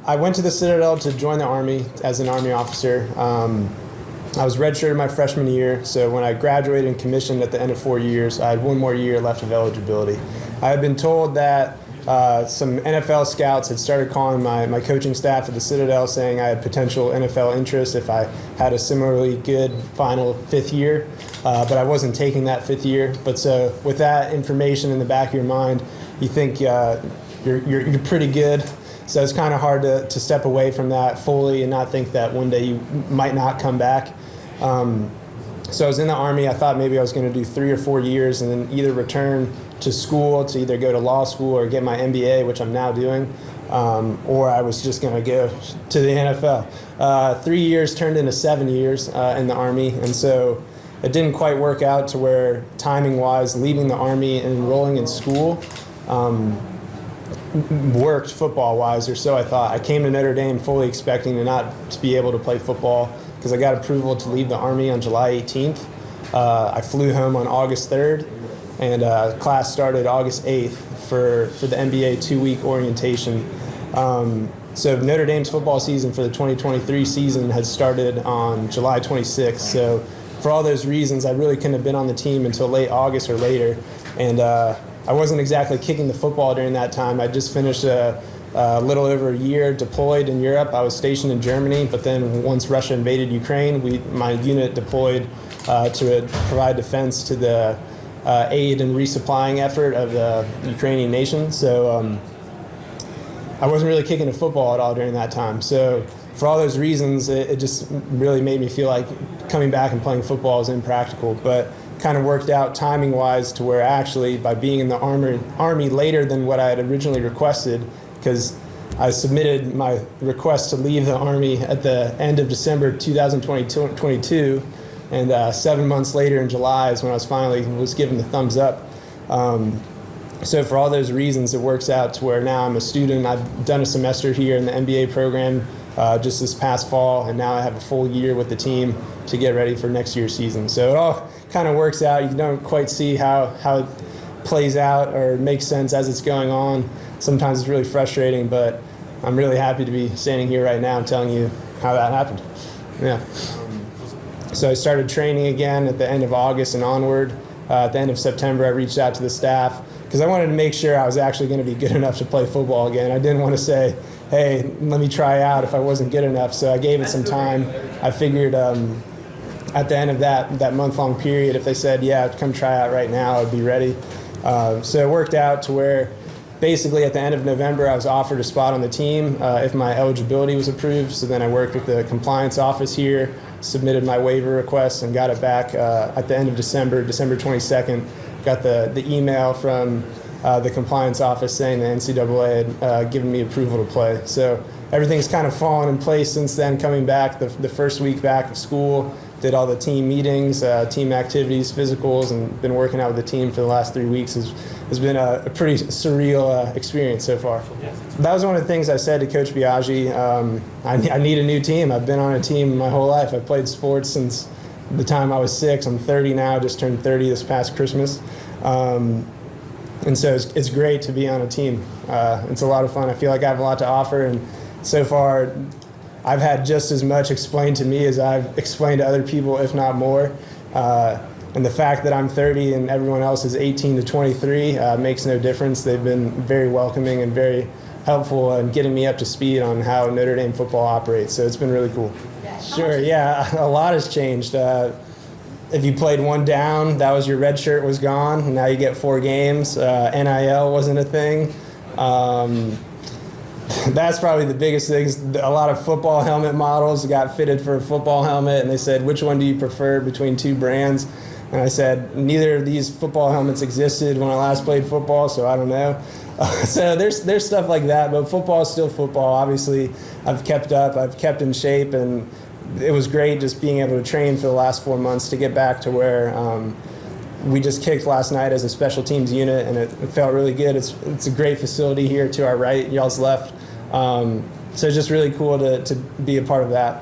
I went to the Citadel to join the Army as an Army officer. I was redshirted my freshman year, so when I graduated and commissioned at the end of 4 years, I had one more year left of eligibility. I had been told that some NFL scouts had started calling my coaching staff at the Citadel saying I had potential NFL interest if I had a similarly good final fifth year, but I wasn't taking that fifth year. But so with that information in the back of your mind, you think you're pretty good. So it's kind of hard to step away from that fully and not think that one day you might not come back. So I was in the Army. I thought maybe I was going to do 3 or 4 years and then either return to school to either go to law school or get my MBA, which I'm now doing, or I was just going to go to the NFL. 3 years turned into 7 years in the Army, and so it didn't quite work out to where timing-wise leaving the Army and enrolling in school worked football-wise, or so I thought. I came to Notre Dame fully expecting to not to be able to play football because I got approval to leave the Army on July 18th. I flew home on August 3rd, and class started August 8th for the NBA 2-week orientation. So Notre Dame's football season for the 2023 season had started on July 26th. So for all those reasons, I really couldn't have been on the team until late August or later. And I wasn't exactly kicking the football during that time. I just finished a little over a year deployed in Europe. I was stationed in Germany, but then once Russia invaded Ukraine, my unit deployed to provide defense to the aid and resupplying effort of the Ukrainian nation. So I wasn't really kicking the football at all during that time. So for all those reasons, it just really made me feel like coming back and playing football is impractical. But kind of worked out timing-wise to where actually by being in the Army later than what I had originally requested, because I submitted my request to leave the Army at the end of December 2022, and 7 months later in July is when I was given the thumbs up. So for all those reasons, it works out to where now I'm a student. I've done a semester here in the MBA program just this past fall, and now I have a full year with the team to get ready for next year's season. So it all kind of works out. You don't quite see how it plays out or makes sense as it's going on. Sometimes it's really frustrating, but I'm really happy to be standing here right now and telling you how that happened. Yeah. So I started training again at the end of August and onward. At the end of September, I reached out to the staff because I wanted to make sure I was actually going to be good enough to play football again. I didn't want to say, hey, let me try out if I wasn't good enough. So I gave it some time. I figured at the end of that month-long period, if they said, yeah, come try out right now, I'd be ready. So it worked out to where basically at the end of November, I was offered a spot on the team if my eligibility was approved. So then I worked with the compliance office here, submitted my waiver request, and got it back at the end of December 22nd. Got the email from the compliance office saying the NCAA had given me approval to play. So everything's kind of fallen in place since then, coming back the first week back of school. Did all the team meetings, team activities, physicals, and been working out with the team for the last 3 weeks. Has been a pretty surreal experience so far. That was one of the things I said to Coach Biaggi. I need a new team. I've been on a team my whole life. I've played sports since the time I was 6. I'm 30 now, just turned 30 this past Christmas. And so it's great to be on a team. It's a lot of fun. I feel like I have a lot to offer, and so far I've had just as much explained to me as I've explained to other people, if not more. And the fact that I'm 30 and everyone else is 18 to 23 makes no difference. They've been very welcoming and very helpful in getting me up to speed on how Notre Dame football operates. So it's been really cool. Sure, yeah, a lot has changed. If you played one down, that was your red shirt was gone. Now you get 4 games. NIL wasn't a thing. That's probably the biggest thing. A lot of football helmet models got fitted for a football helmet, and they said, which one do you prefer between 2 brands? And I said, neither of these football helmets existed when I last played football, so I don't know. So there's stuff like that, but football is still football. Obviously, I've kept up. I've kept in shape, and it was great just being able to train for the last 4 months to get back to where we just kicked last night as a special teams unit, and it felt really good. It's a great facility here to our right, y'all's left. So it's just really cool to be a part of that.